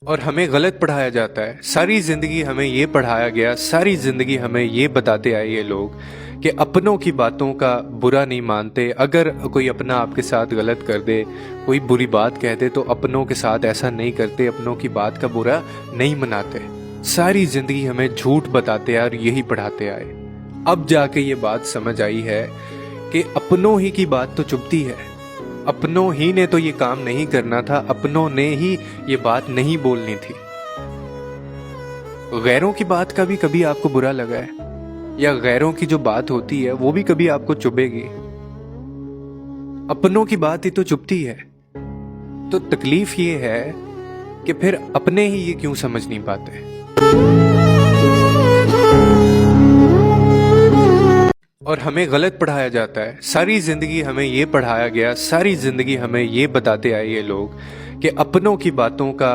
और हमें गलत पढ़ाया जाता है। सारी ज़िंदगी हमें ये पढ़ाया गया, सारी ज़िंदगी हमें ये बताते आए ये लोग कि अपनों की बातों का बुरा नहीं मानते। अगर कोई अपना आपके साथ गलत कर दे, कोई बुरी बात कह दे, तो अपनों के साथ ऐसा नहीं करते, अपनों की बात का बुरा नहीं मनाते। सारी ज़िंदगी हमें झूठ बताते आए और यही पढ़ाते आए। अब जाके ये बात समझ आई है कि अपनों ही की बात तो चुभती है। अपनों ही ने तो ये काम नहीं करना था, अपनों ने ही ये बात नहीं बोलनी थी। गैरों की बात का भी कभी आपको बुरा लगा है, या गैरों की जो बात होती है वो भी कभी आपको चुभेगी? अपनों की बात ही तो चुभती है। तो तकलीफ ये है कि फिर अपने ही ये क्यों समझ नहीं पाते। और हमें गलत पढ़ाया जाता है। सारी जिंदगी हमें ये पढ़ाया गया, सारी जिंदगी हमें ये बताते आए ये लोग कि अपनों की बातों का